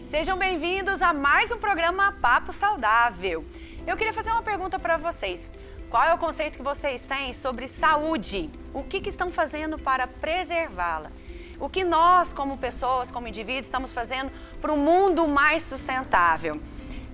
Sejam bem-vindos a mais um programa Papo Saudável. Eu queria fazer uma pergunta para vocês. Qual é o conceito que vocês têm sobre saúde? O que estão fazendo para preservá-la? O que nós, como pessoas, como indivíduos, estamos fazendo para um mundo mais sustentável?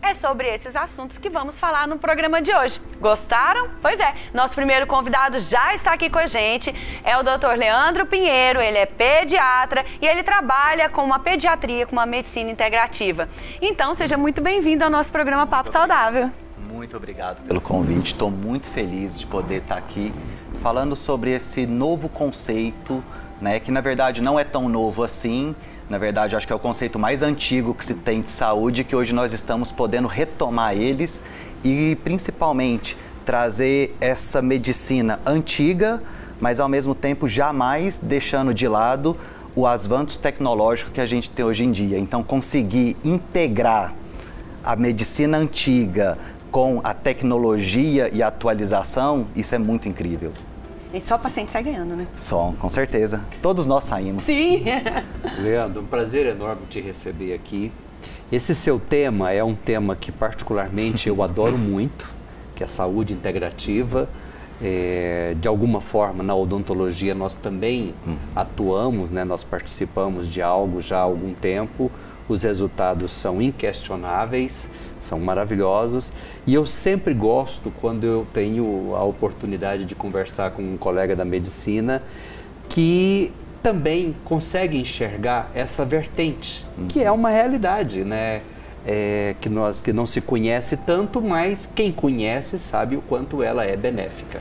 É sobre esses assuntos que vamos falar no programa de hoje. Gostaram? Pois é, nosso primeiro convidado já está aqui com a gente, é o Dr. Leandro Pinheiro, ele é pediatra e ele trabalha com uma pediatria, com uma medicina integrativa. Então, seja muito bem-vindo ao nosso programa Papo Saudável. Muito obrigado pelo convite, estou muito feliz de poder estar aqui falando sobre esse novo conceito, né, que na verdade não é tão novo assim. Na verdade, acho que é o conceito mais antigo que se tem de saúde, que hoje nós estamos podendo retomar eles e, principalmente, trazer essa medicina antiga, mas, ao mesmo tempo, jamais deixando de lado o avanço tecnológico que a gente tem hoje em dia. Então, conseguir integrar a medicina antiga com a tecnologia e a atualização, isso é muito incrível. E só o paciente sai ganhando, né? Só, com certeza. Todos nós saímos. Sim! Leandro, um prazer enorme te receber aqui. Esse seu tema é um tema que particularmente eu adoro muito, que é a saúde integrativa. De alguma forma, na odontologia, nós também atuamos, né? Nós participamos de algo já há algum tempo. Os resultados são inquestionáveis, são maravilhosos e eu sempre gosto, quando eu tenho a oportunidade de conversar com um colega da medicina que também consegue enxergar essa vertente, que é uma realidade, né? Que não se conhece tanto, mas quem conhece sabe o quanto ela é benéfica.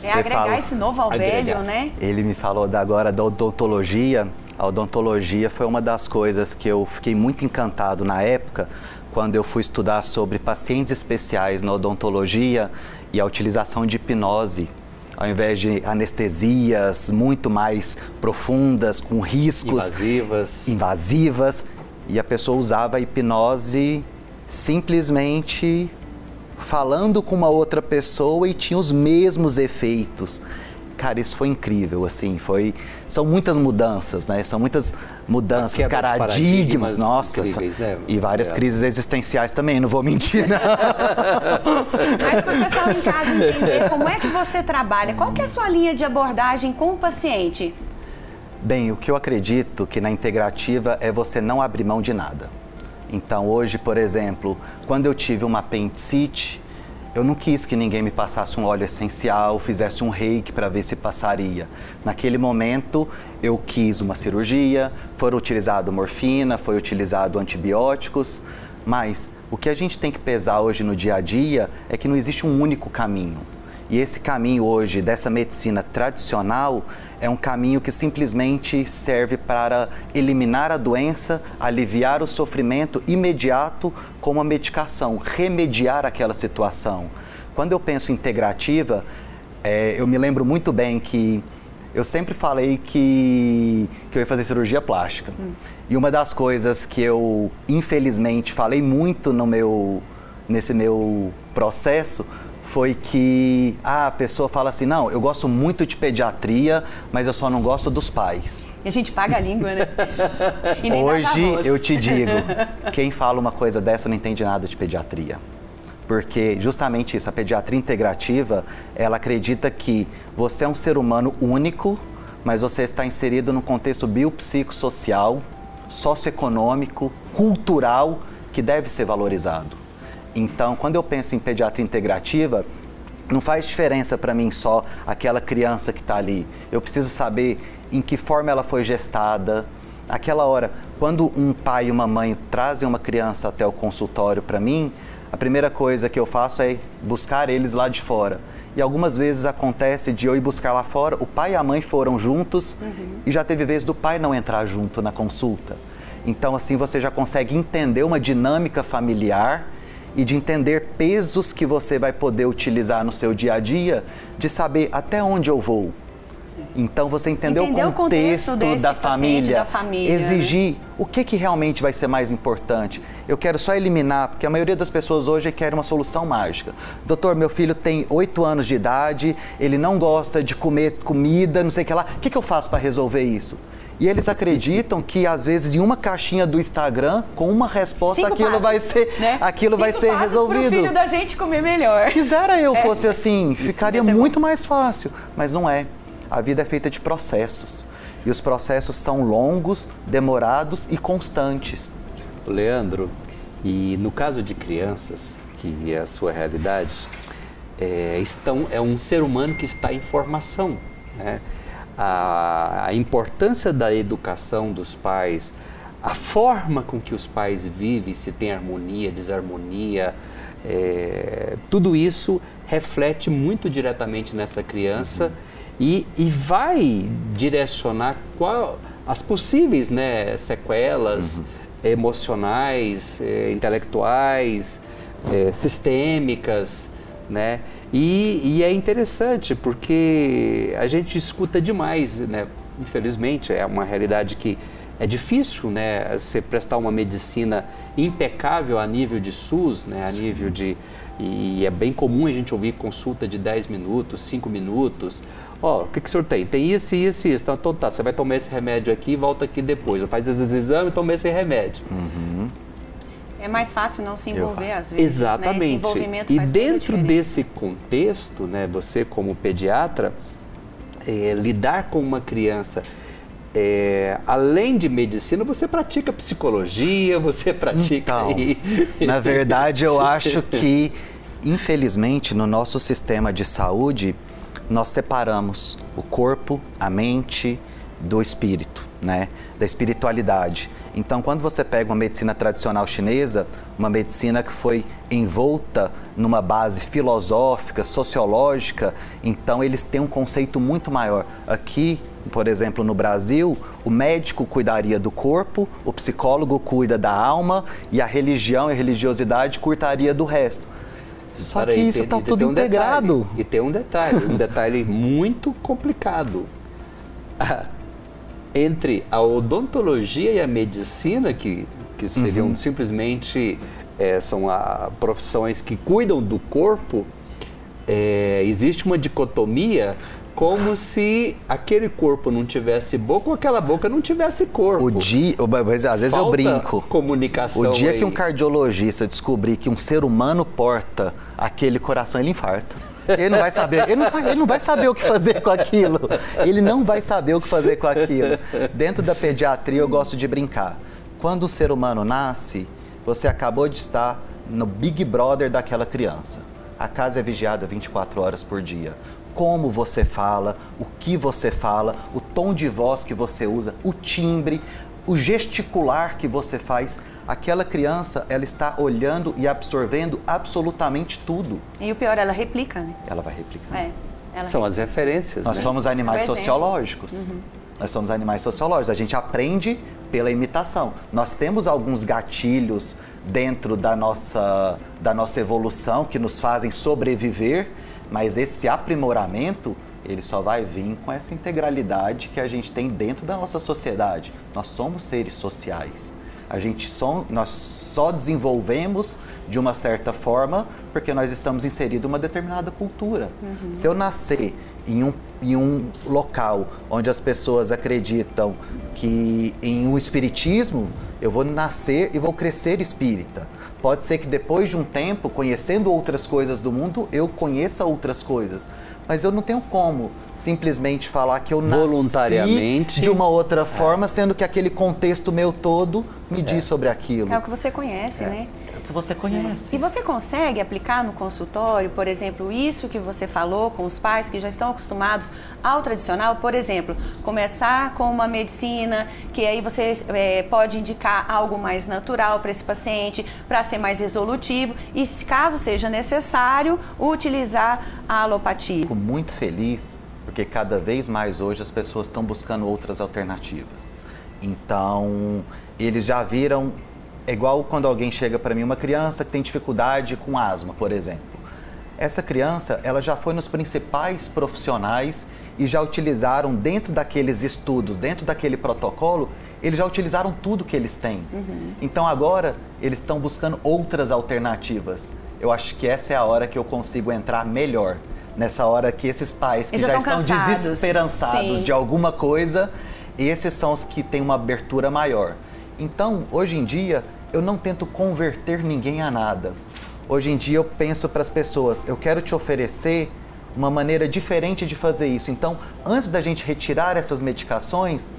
É agregar esse novo ao velho, né? Ele me falou agora da odontologia. A odontologia foi uma das coisas que eu fiquei muito encantado na época, quando eu fui estudar sobre pacientes especiais na odontologia e a utilização de hipnose, ao invés de anestesias muito mais profundas, com riscos invasivas, e a pessoa usava a hipnose simplesmente falando com uma outra pessoa e tinha os mesmos efeitos. Cara, isso foi incrível, assim, são muitas mudanças, né? São muitas mudanças, paradigmas, nossa, incríveis, né? E várias crises existenciais também, não vou mentir, não. Mas para o pessoal em casa entender como é que você trabalha, qual que é a sua linha de abordagem com o paciente? Bem, o que eu acredito que na integrativa é você não abrir mão de nada. Então, hoje, por exemplo, quando eu tive uma apendicite, eu não quis que ninguém me passasse um óleo essencial, fizesse um reiki para ver se passaria. Naquele momento, eu quis uma cirurgia, foram utilizados morfina, foi utilizado antibióticos, mas o que a gente tem que pesar hoje no dia a dia é que não existe um único caminho. E esse caminho hoje dessa medicina tradicional é um caminho que simplesmente serve para eliminar a doença, aliviar o sofrimento imediato com uma medicação, remediar aquela situação. Quando eu penso em integrativa, eu me lembro muito bem que eu sempre falei que eu ia fazer cirurgia plástica. E uma das coisas que eu, infelizmente, falei muito nesse meu processo foi que a pessoa fala assim, não, eu gosto muito de pediatria, mas eu só não gosto dos pais. E a gente paga a língua, né? E nem hoje eu te digo, quem fala uma coisa dessa não entende nada de pediatria. Porque justamente isso, a pediatria integrativa, ela acredita que você é um ser humano único, mas você está inserido num contexto biopsicossocial, socioeconômico, cultural, que deve ser valorizado. Então, quando eu penso em pediatria integrativa, não faz diferença para mim só aquela criança que está ali. Eu preciso saber em que forma ela foi gestada. Aquela hora, quando um pai e uma mãe trazem uma criança até o consultório para mim, a primeira coisa que eu faço é buscar eles lá de fora. E algumas vezes acontece de eu ir buscar lá fora, o pai e a mãe foram juntos e já teve vez do pai não entrar junto na consulta. Então, assim, você já consegue entender uma dinâmica familiar e de entender pesos que você vai poder utilizar no seu dia a dia, de saber até onde eu vou, Então, você entender o contexto da família, exigir o que realmente vai ser mais importante. Eu quero só eliminar, porque a maioria das pessoas hoje quer uma solução mágica. Doutor, meu filho tem 8 anos de idade, ele não gosta de comer comida, não sei o que lá. O que eu faço para resolver isso? E eles acreditam que, às vezes, em uma caixinha do Instagram, com uma resposta, aquilo vai ser resolvido. Para o filho da gente comer melhor. Quisera eu fosse assim, ficaria muito mais fácil, mas não é. A vida é feita de processos. E os processos são longos, demorados e constantes. Leandro, e no caso de crianças, que é a sua realidade, é um ser humano que está em formação, né? A importância da educação dos pais, a forma com que os pais vivem, se tem harmonia, desarmonia, tudo isso reflete muito diretamente nessa criança e vai direcionar as possíveis, né, sequelas emocionais, intelectuais, sistêmicas, né? E é interessante porque a gente escuta demais, né? Infelizmente, é uma realidade que é difícil, né? Você prestar uma medicina impecável a nível de SUS, né? A nível de... E é bem comum a gente ouvir consulta de 10 minutos, 5 minutos. Ó, o que o senhor tem? Tem isso, isso e isso. Então tá, você vai tomar esse remédio aqui e volta aqui depois. Faz esses exames e toma esse remédio. É mais fácil não se envolver às vezes. Exatamente. Né? Esse envolvimento e faz dentro desse contexto, né, você como pediatra, lidar com uma criança, além de medicina, você pratica psicologia, você pratica... Então, na verdade, eu acho que, infelizmente, no nosso sistema de saúde, nós separamos o corpo, a mente do espírito, né? Da espiritualidade. Então, quando você pega uma medicina tradicional chinesa, uma medicina que foi envolta numa base filosófica, sociológica, então eles têm um conceito muito maior. Aqui, por exemplo, no Brasil, o médico cuidaria do corpo, o psicólogo cuida da alma e a religião e a religiosidade cuidaria do resto. Só que isso está tudo integrado. E tem um detalhe muito complicado. Entre a odontologia e a medicina, que seriam simplesmente são profissões que cuidam do corpo, existe uma dicotomia como se aquele corpo não tivesse boca ou aquela boca não tivesse corpo. Às vezes eu brinco. Comunicação. O dia que um cardiologista descobrir que um ser humano porta aquele coração, ele infarta. Ele não vai saber, ele não vai saber o que fazer com aquilo. Ele não vai saber o que fazer com aquilo. Dentro da pediatria, eu gosto de brincar. Quando o ser humano nasce, você acabou de estar no Big Brother daquela criança. A casa é vigiada 24 horas por dia. Como você fala, o que você fala, o tom de voz que você usa, o timbre, o gesticular que você faz. Aquela criança, ela está olhando e absorvendo absolutamente tudo. E o pior, ela replica, né? Ela vai replicar. São as referências, Nós somos animais sociológicos. Nós somos animais sociológicos. A gente aprende pela imitação. Nós temos alguns gatilhos dentro da nossa evolução que nos fazem sobreviver, mas esse aprimoramento, ele só vai vir com essa integralidade que a gente tem dentro da nossa sociedade. Nós somos seres sociais. Nós só desenvolvemos de uma certa forma porque nós estamos inseridos em uma determinada cultura. Se eu nascer em um local onde as pessoas acreditam que em um espiritismo, eu vou nascer e vou crescer espírita. Pode ser que depois de um tempo, conhecendo outras coisas do mundo, eu conheça outras coisas. Mas eu não tenho como simplesmente falar que eu nasci de uma outra forma, sendo que aquele contexto meu todo me diz sobre aquilo. É o que você conhece, né? É o que você conhece. E você consegue aplicar no consultório, por exemplo, isso que você falou com os pais que já estão acostumados ao tradicional? Por exemplo, começar com uma medicina que aí você pode indicar algo mais natural para esse paciente, para ser mais resolutivo e, caso seja necessário, utilizar a alopatia. Fico muito feliz porque cada vez mais hoje as pessoas estão buscando outras alternativas. Então, eles já viram, é igual quando alguém chega para mim, uma criança que tem dificuldade com asma, por exemplo. essa criança, ela já foi nos principais profissionais e já utilizaram dentro daqueles estudos, dentro daquele protocolo, eles já utilizaram tudo que eles têm. Então agora eles estão buscando outras alternativas. Eu acho que essa é a hora que eu consigo entrar melhor. Nessa hora que esses pais que já estão cansados, desesperançados de alguma coisa, esses são os que têm uma abertura maior. Então, hoje em dia, eu não tento converter ninguém a nada. Hoje em dia eu penso para as pessoas, eu quero te oferecer uma maneira diferente de fazer isso. Então, antes da gente retirar essas medicações,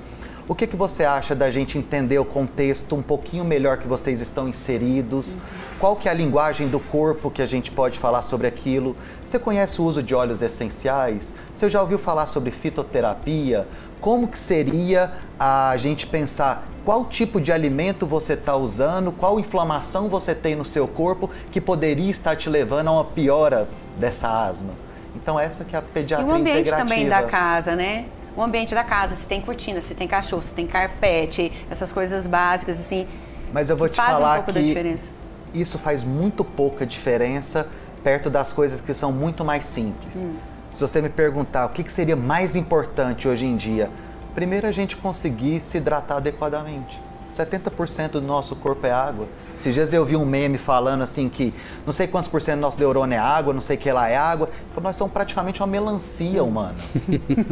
o que você acha da gente entender o contexto um pouquinho melhor que vocês estão inseridos? Qual que é a linguagem do corpo que a gente pode falar sobre aquilo? Você conhece o uso de óleos essenciais? Você já ouviu falar sobre fitoterapia? Como que seria a gente pensar qual tipo de alimento você está usando, qual inflamação você tem no seu corpo que poderia estar te levando a uma piora dessa asma? Então essa que é a pediatria integrativa. E o ambiente também da casa, né? O ambiente da casa, se tem cortina, se tem cachorro, se tem carpete, essas coisas básicas, assim. Mas eu vou te falar falar um pouco da diferença. Isso faz muito pouca diferença perto das coisas que são muito mais simples. Se você me perguntar o que seria mais importante hoje em dia, primeiro a gente conseguir se hidratar adequadamente. 70% do nosso corpo é água. Esses dias eu vi um meme falando assim que não sei quantos por cento do nosso neurônio é água, não sei o que lá é água. Nós somos praticamente uma melancia humana.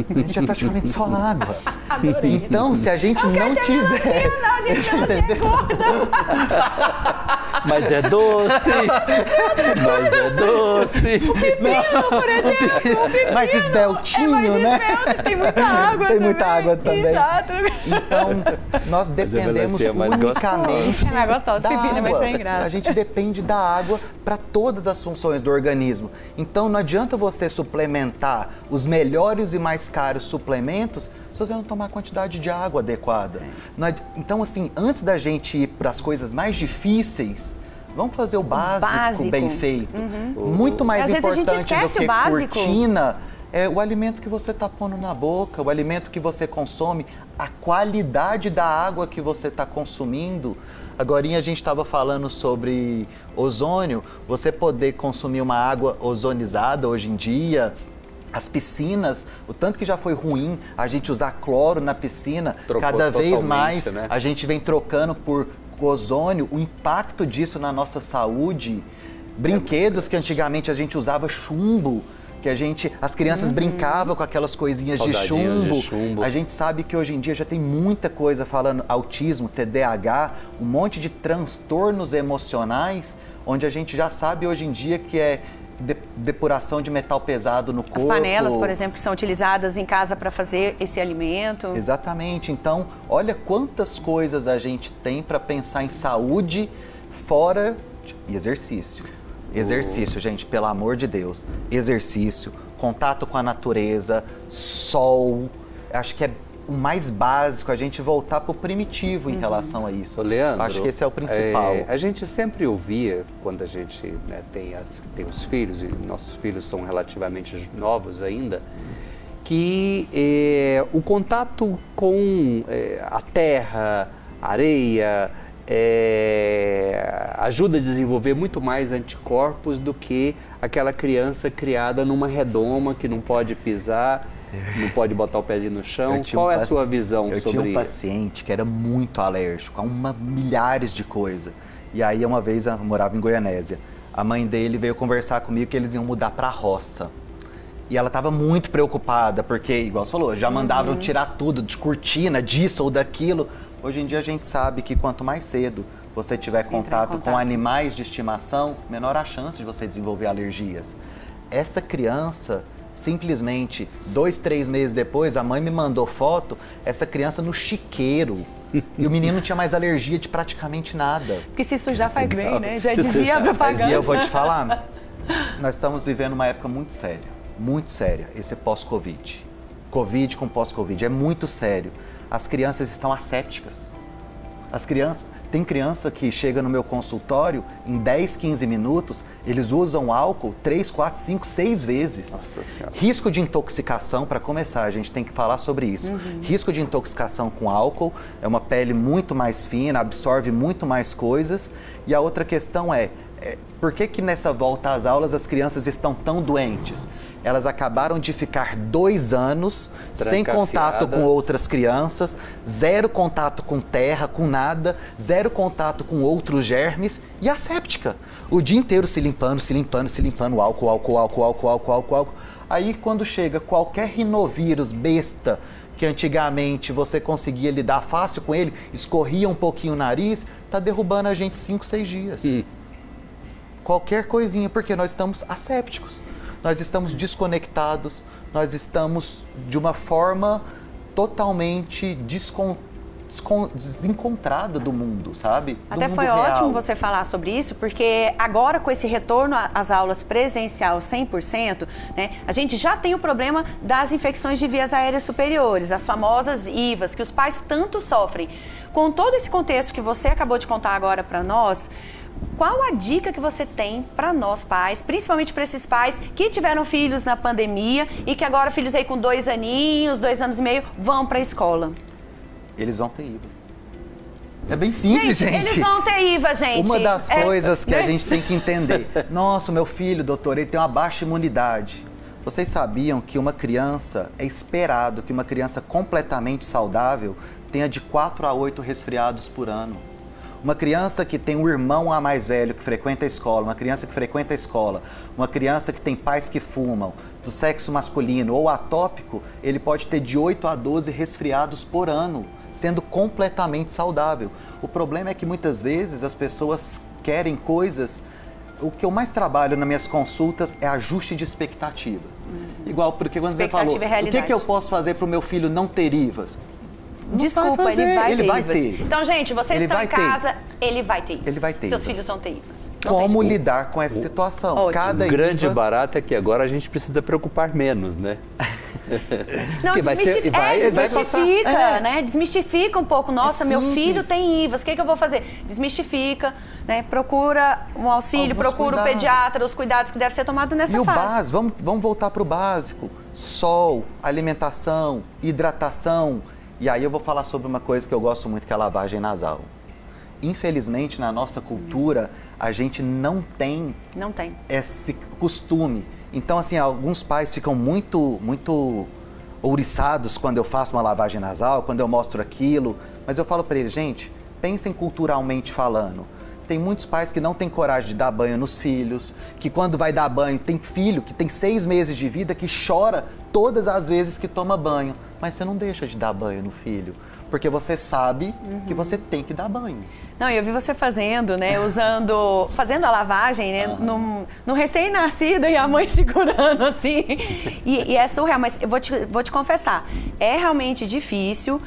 A gente é praticamente só água. Adorei então, se a gente não tiver... Melancia, não, gente, melancia é gorda. Mas é doce. Mas é doce. O pepino, por exemplo. O pepino. Mais esbeltinho, né? Esbelto, tem muita água tem muita água também. Exato. Então, nós dependemos unicamente é mais gostosa. da Pepino água. é mais sem graça. A gente depende da água para todas as funções do organismo. Então, não adianta você suplementar os melhores e mais caros suplementos se você não tomar a quantidade de água adequada. Então, assim, antes da gente ir para as coisas mais difíceis, vamos fazer o básico bem feito. Muito mais importante do que cortina é o alimento que você está pondo na boca, o alimento que você consome, a qualidade da água que você está consumindo. Agorinha a gente estava falando sobre ozônio, você poder consumir uma água ozonizada hoje em dia. As piscinas, o tanto que já foi ruim a gente usar cloro na piscina, cada vez mais, né? A gente vem trocando por ozônio, o impacto disso na nossa saúde. Brinquedos que antigamente a gente usava chumbo, que as crianças brincavam com aquelas coisinhas de chumbo. A gente sabe que hoje em dia já tem muita coisa falando autismo, TDAH, um monte de transtornos emocionais, onde a gente já sabe hoje em dia que é depuração de metal pesado no corpo. As panelas, por exemplo, que são utilizadas em casa para fazer esse alimento. Exatamente. Então, olha quantas coisas a gente tem para pensar em saúde fora de exercício. Exercício, gente, pelo amor de Deus. Exercício, contato com a natureza, sol. Acho que é o mais básico, a gente voltar para o primitivo em relação a isso. Leandro, acho que esse é o principal. A gente sempre ouvia, quando a gente tem os filhos, e nossos filhos são relativamente novos ainda, que o contato com a terra, a areia, ajuda a desenvolver muito mais anticorpos do que aquela criança criada numa redoma que não pode pisar, não pode botar o pezinho no chão. Qual é a sua visão sobre isso? Eu tinha um paciente que era muito alérgico a milhares de coisas. E aí, uma vez, eu morava em Goianésia. A mãe dele veio conversar comigo que eles iam mudar para a roça. E ela estava muito preocupada, porque, igual você falou, já mandavam tirar tudo de cortina, disso ou daquilo. Hoje em dia, a gente sabe que quanto mais cedo você tiver contato com animais de estimação, menor a chance de você desenvolver alergias. Essa criança... Simplesmente, 2, 3 meses depois, a mãe me mandou foto, essa criança no chiqueiro. E o menino não tinha mais alergia de praticamente nada. Porque se sujar faz bem, né? Já dizia a propaganda. E eu vou te falar, nós estamos vivendo uma época muito séria, esse pós-Covid. Covid com pós-Covid, é muito sério. As crianças estão assépticas. Tem criança que chega no meu consultório, em 10, 15 minutos, eles usam álcool 3, 4, 5, 6 vezes. Nossa Senhora. Risco de intoxicação, para começar, a gente tem que falar sobre isso. Risco de intoxicação com álcool, é uma pele muito mais fina, absorve muito mais coisas. E a outra questão é Por que nessa volta às aulas as crianças estão tão doentes? Elas acabaram de ficar 2 anos sem contato com outras crianças, 0 contato com terra, com nada, 0 contato com outros germes e asséptica. O dia inteiro se limpando, álcool. Aí quando chega qualquer rinovírus besta, que antigamente você conseguia lidar fácil com ele, escorria um pouquinho o nariz, tá derrubando a gente 5, 6 dias. Qualquer coisinha, porque nós estamos assépticos. Nós estamos desconectados, nós estamos de uma forma totalmente desencontrada do mundo, sabe? Até foi ótimo você falar sobre isso, porque agora com esse retorno às aulas presencial 100%, né, a gente já tem o problema das infecções de vias aéreas superiores, as famosas IVAs, que os pais tanto sofrem. Com todo esse contexto que você acabou de contar agora para nós, qual a dica que você tem para nós pais, principalmente para esses pais que tiveram filhos na pandemia e que agora filhos aí com 2 aninhos, 2 anos e meio, vão para a escola? Eles vão ter IVAs. É bem simples, gente. Eles vão ter IVA, gente. Uma das coisas que a gente tem que entender. Nossa, meu filho, doutor, ele tem uma baixa imunidade. Vocês sabiam que uma criança, é esperado que uma criança completamente saudável tenha de 4 a 8 resfriados por ano? Uma criança que tem um irmão a mais velho que frequenta a escola, uma criança que frequenta a escola, uma criança que tem pais que fumam, do sexo masculino ou atópico, ele pode ter de 8 a 12 resfriados por ano, sendo completamente saudável. O problema é que muitas vezes as pessoas querem coisas. O que eu mais trabalho nas minhas consultas é ajuste de expectativas. Igual porque quando você falou, o que eu posso fazer para o meu filho não ter IVAs? Desculpa, ele vai ter. Então, gente, vocês estão em casa, ele vai ter IVAs. Ele vai ter Seus IVAs. filhos vão ter IVAs. Como lidar com essa situação? Ótimo. O grande barato é que agora a gente precisa preocupar menos, né? Não, desmistifica, né? Desmistifica um pouco. Nossa, meu filho tem IVAs, o que eu vou fazer? Desmistifica, né? Procura um auxílio, procura o pediatra, os cuidados que devem ser tomados nessa fase. E o básico, vamos voltar para o básico. Sol, alimentação, hidratação. E aí eu vou falar sobre uma coisa que eu gosto muito, que é a lavagem nasal. Infelizmente, na nossa cultura, a gente não tem esse costume. Então, assim, alguns pais ficam muito ouriçados quando eu faço uma lavagem nasal, quando eu mostro aquilo. Mas eu falo para eles, gente, pensem culturalmente falando. Tem muitos pais que não têm coragem de dar banho nos filhos, que quando vai dar banho, tem filho que tem 6 meses de vida que chora todas as vezes que toma banho. Mas você não deixa de dar banho no filho, porque você sabe que você tem que dar banho. Não, eu vi você fazendo, né, fazendo a lavagem, né, no recém-nascido e a mãe segurando assim, e é surreal, mas eu vou te confessar, é realmente difícil,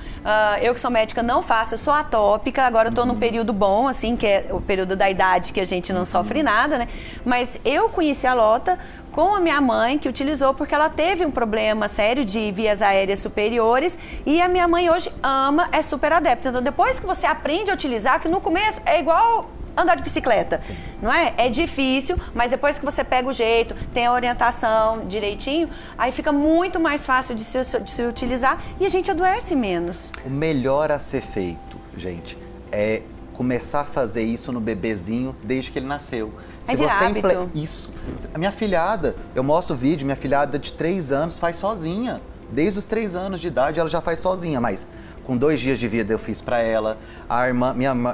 eu que sou médica não faço, eu sou atópica, agora eu tô num período bom, assim, que é o período da idade que a gente não sofre nada, né, mas eu conheci a Lota com a minha mãe, que utilizou porque ela teve um problema sério de vias aéreas superiores e a minha mãe hoje ama, é super adepta. Então, depois que você aprende a utilizar, que no começo é igual andar de bicicleta, não é? É difícil, mas depois que você pega o jeito, tem a orientação direitinho, aí fica muito mais fácil de se utilizar e a gente adoece menos. O melhor a ser feito, gente, é começar a fazer isso no bebezinho desde que ele nasceu. Se você hábito. Isso. A minha filhada, eu mostro o vídeo, minha filhada de 3 anos faz sozinha. Desde os 3 anos de idade ela já faz sozinha, mas com 2 dias de vida eu fiz para ela.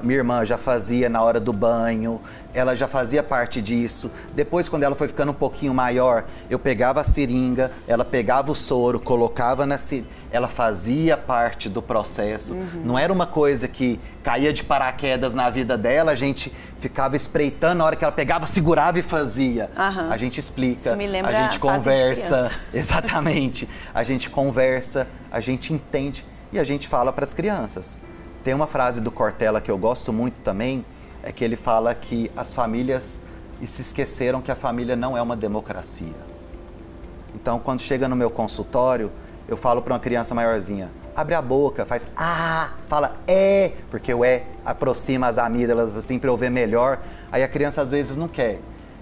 Minha irmã já fazia na hora do banho, ela já fazia parte disso. Depois, quando ela foi ficando um pouquinho maior, eu pegava a seringa, ela pegava o soro, colocava na seringa. Ela fazia parte do processo. Não era uma coisa que caía de paraquedas na vida dela, a gente ficava espreitando, na hora que ela pegava, segurava e fazia. A gente explica, isso me lembra a gente conversa. Exatamente. A gente conversa, a gente entende e a gente fala para as crianças. Tem uma frase do Cortella que eu gosto muito também, é que ele fala que as famílias se esqueceram que a família não é uma democracia. Então, quando chega no meu consultório, eu falo para uma criança maiorzinha, abre a boca, faz fala porque o aproxima as amígdalas assim para eu ver melhor. Aí a criança às vezes não quer.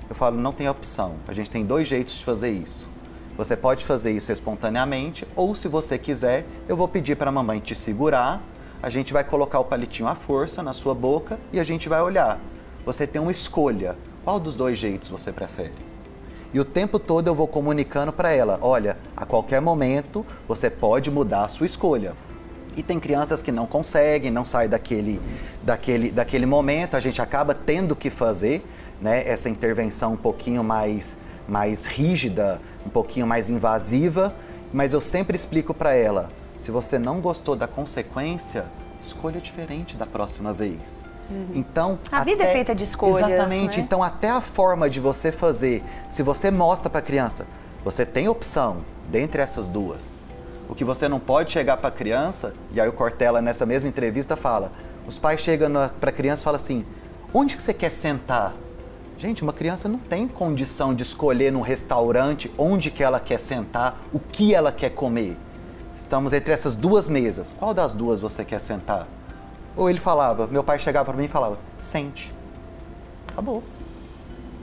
Eu falo, não tem opção, a gente tem 2 jeitos de fazer isso. Você pode fazer isso espontaneamente ou, se você quiser, eu vou pedir para a mamãe te segurar, a gente vai colocar o palitinho à força na sua boca e a gente vai olhar. Você tem uma escolha, Qual dos dois jeitos você prefere? E o tempo todo eu vou comunicando para ela, olha, a qualquer momento você pode mudar a sua escolha. E tem crianças que não conseguem, não saem daquele momento, a gente acaba tendo que fazer, né, essa intervenção um pouquinho mais rígida, um pouquinho mais invasiva, mas eu sempre explico para ela, se você não gostou da consequência, escolha diferente da próxima vez. Então, a vida é feita de escolhas. Exatamente. Né? Então, até a forma de você fazer, se você mostra para a criança, você tem opção dentre essas duas. O que você não pode chegar para a criança, e aí o Cortella nessa mesma entrevista fala, os pais chegam para a criança e falam assim, onde que você quer sentar? Gente, uma criança não tem condição de escolher num restaurante onde que ela quer sentar, o que ela quer comer. Estamos entre essas duas mesas. Qual das duas você quer sentar? Ou ele falava, meu pai chegava para mim e falava, sente. Acabou.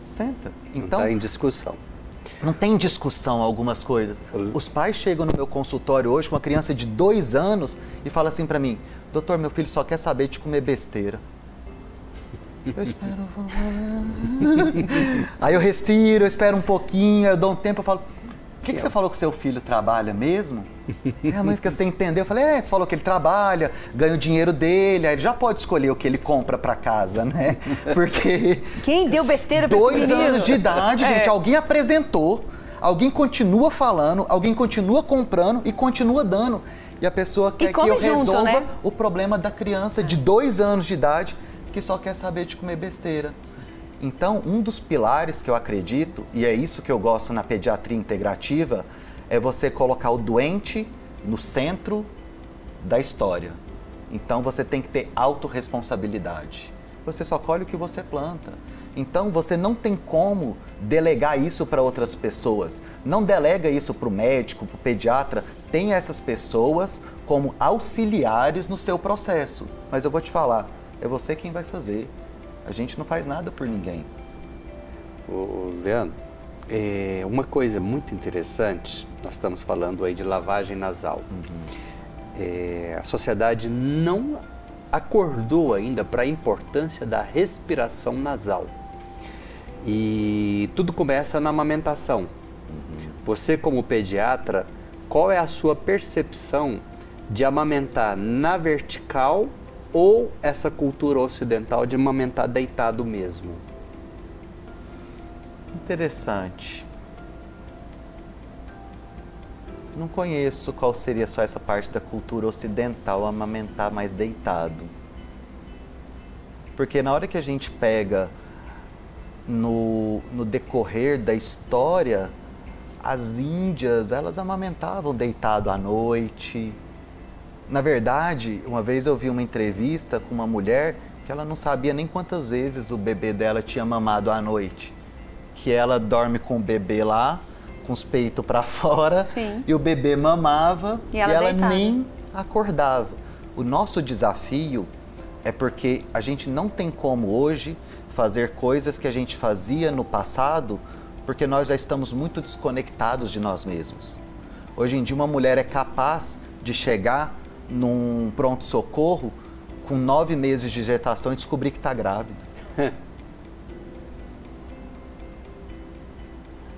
Senta. Então, não está em discussão. Não tem discussão algumas coisas. Os pais chegam no meu consultório hoje com uma criança de 2 anos e falam assim para mim, doutor, meu filho só quer saber de comer besteira. Eu espero. Aí eu respiro, eu espero um pouquinho, eu dou um tempo, eu falo, o que você falou que seu filho trabalha mesmo? A mãe fica sem entender. Eu falei, você falou que ele trabalha, ganha o dinheiro dele, aí ele já pode escolher o que ele compra para casa, né? Porque... Quem deu besteira pra esse menino? 2 anos de idade, gente, alguém apresentou, alguém continua falando, alguém continua comprando e continua dando. E a pessoa quer que eu resolva, né, o problema da criança de 2 anos de idade que só quer saber de comer besteira. Então, um dos pilares que eu acredito, e é isso que eu gosto na pediatria integrativa, é você colocar o doente no centro da história. Então, você tem que ter autorresponsabilidade. Você só colhe o que você planta. Então, você não tem como delegar isso para outras pessoas. Não delega isso para o médico, para o pediatra. Tenha essas pessoas como auxiliares no seu processo. Mas eu vou te falar, é você quem vai fazer. A gente não faz nada por ninguém. Leandro, uma coisa muito interessante, nós estamos falando aí de lavagem nasal. A sociedade não acordou ainda para a importância da respiração nasal. E tudo começa na amamentação. Você, como pediatra, qual é a sua percepção de amamentar na vertical ou essa cultura ocidental de amamentar deitado mesmo? Interessante. Não conheço qual seria só essa parte da cultura ocidental, amamentar mais deitado. Porque na hora que a gente pega no decorrer da história, as índias, elas amamentavam deitado à noite. Na verdade, uma vez eu vi uma entrevista com uma mulher que ela não sabia nem quantas vezes o bebê dela tinha mamado à noite. Que ela dorme com o bebê lá, com os peitos para fora, sim, e o bebê mamava e ela nem acordava. O nosso desafio é porque a gente não tem como hoje fazer coisas que a gente fazia no passado, porque nós já estamos muito desconectados de nós mesmos. Hoje em dia uma mulher é capaz de chegar num pronto-socorro com 9 meses de gestação e descobrir que está grávida.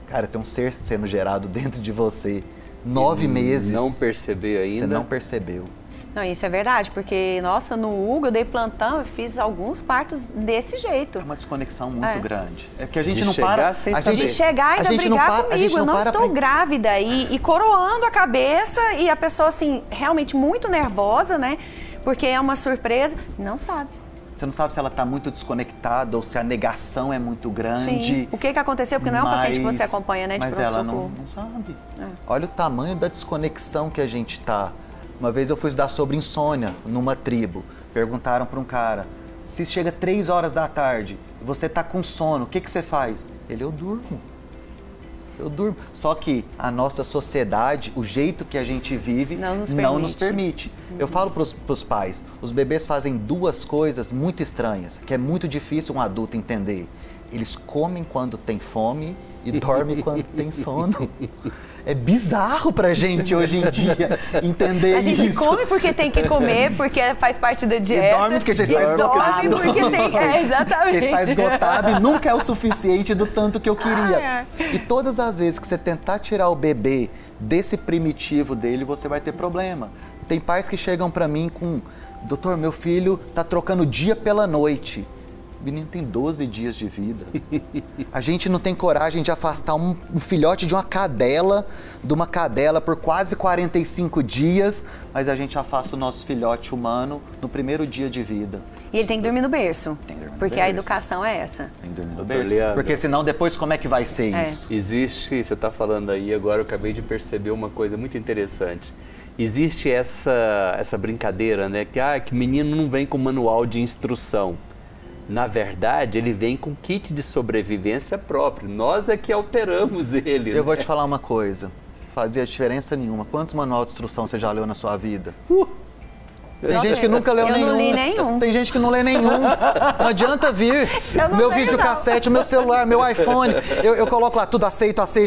Cara, tem um ser sendo gerado dentro de você. 9 meses. Não percebeu ainda? Você não percebeu. Não, isso é verdade, porque, nossa, no Hugo eu dei plantão, eu fiz alguns partos desse jeito. É uma desconexão muito grande. É porque a gente de não para... De chegar e ainda brigar comigo, eu não estou grávida. E coroando a cabeça e a pessoa, assim, realmente muito nervosa, né? Porque é uma surpresa, não sabe. Você não sabe se ela está muito desconectada ou se a negação é muito grande. Sim. O que aconteceu? Porque não é um paciente que você acompanha, né? De mas ela não sabe. Olha o tamanho da desconexão que a gente está. Uma vez eu fui estudar sobre insônia numa tribo. Perguntaram para um cara, se chega 3 horas da tarde e você está com sono, o que você faz? Ele, eu durmo. Eu durmo. Só que a nossa sociedade, o jeito que a gente vive, não nos permite. Eu falo para os pais, os bebês fazem 2 coisas muito estranhas, que é muito difícil um adulto entender. Eles comem quando tem fome e dorme quando tem sono. É bizarro pra gente hoje em dia entender A gente isso. come porque tem que comer, porque faz parte da dieta. E dorme porque já está esgotado. Dorme porque tem... exatamente. Porque está esgotado e nunca é o suficiente do tanto que eu queria. Ai. E todas as vezes que você tentar tirar o bebê desse primitivo dele, você vai ter problema. Tem pais que chegam pra mim com: doutor, meu filho tá trocando dia pela noite. O menino tem 12 dias de vida. A gente não tem coragem de afastar um filhote de uma cadela por quase 45 dias, mas a gente afasta o nosso filhote humano no primeiro dia de vida. E ele tem que dormir no berço. Tem que dormir no porque berço. a educação é essa. Tem que dormir no Doutor berço. Leandro. Porque senão depois como é que vai ser isso? Existe, você está falando aí, agora eu acabei de perceber uma coisa muito interessante. Existe essa brincadeira, né? Que menino não vem com manual de instrução. Na verdade, ele vem com kit de sobrevivência próprio. Nós é que alteramos ele. Eu vou te falar uma coisa. Fazia diferença nenhuma. Quantos manuais de instrução você já leu na sua vida? Tem Nossa, gente que nunca leu nenhum. Eu não li nenhum. Tem gente que não lê nenhum. Não adianta vir. Eu não Meu tenho, videocassete, o meu celular, meu iPhone. Eu coloco lá tudo aceito. Não sei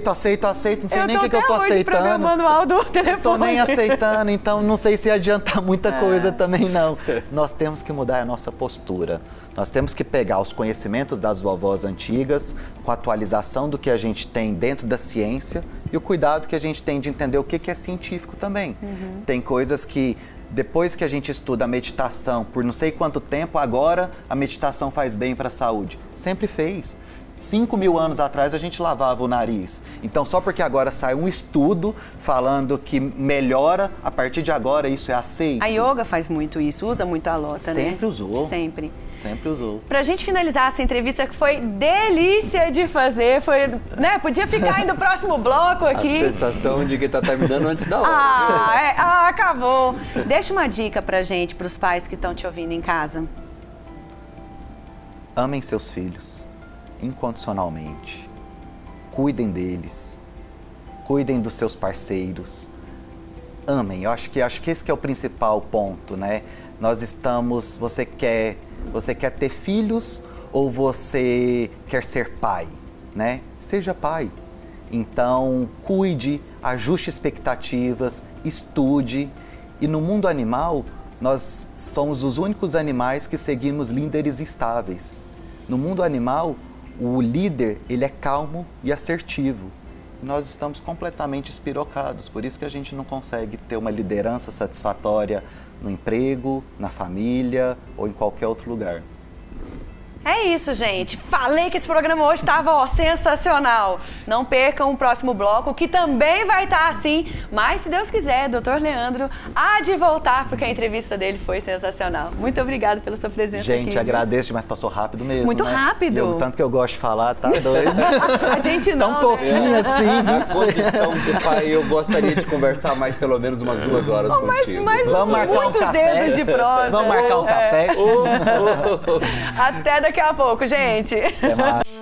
nem o que eu tô hoje pra ver o aceitando. manual do telefone. Tô nem aceitando, então não sei se adianta muita coisa também não. Nós temos que mudar a nossa postura. Nós temos que pegar os conhecimentos das vovós antigas, com a atualização do que a gente tem dentro da ciência e o cuidado que a gente tem de entender o que é científico também. Tem coisas que, depois que a gente estuda a meditação por não sei quanto tempo, agora a meditação faz bem para a saúde. Sempre fez. 5.000 anos atrás a gente lavava o nariz. Então, só porque agora sai um estudo falando que melhora, a partir de agora isso é aceito. A yoga faz muito isso, usa muito a lota, né? Sempre usou. Sempre. Sempre usou. Pra gente finalizar essa entrevista, que foi delícia de fazer, foi, né? Podia ficar aí no próximo bloco aqui. A sensação de que tá terminando antes da hora. Acabou. Deixa uma dica pra gente, pros pais que estão te ouvindo em casa. Amem seus filhos incondicionalmente. Cuidem deles. Cuidem dos seus parceiros. Amem. Eu acho que esse que é o principal ponto, né? Você quer ter filhos ou você quer ser pai, né? Seja pai. Então, cuide, ajuste expectativas, estude. E no mundo animal, nós somos os únicos animais que seguimos líderes estáveis. No mundo animal, o líder, ele é calmo e assertivo. Nós estamos completamente espirocados, por isso que a gente não consegue ter uma liderança satisfatória no emprego, na família ou em qualquer outro lugar. É isso, gente. Falei que esse programa hoje estava sensacional. Não percam o próximo bloco, que também vai estar assim. Mas, se Deus quiser, Dr. Leandro há de voltar, porque a entrevista dele foi sensacional. Muito obrigada pela sua presença aqui. Gente, agradeço, mas passou rápido mesmo, Muito né? rápido. Tanto que eu gosto de falar, tá doido? A gente não, Tá um pouquinho né? assim. Na condição de pai, eu gostaria de conversar mais pelo menos umas 2 horas contigo. Mas Vamos marcar um muitos café. dedos de prosa. Vamos marcar um café? Até daqui a pouco, gente. Até mais.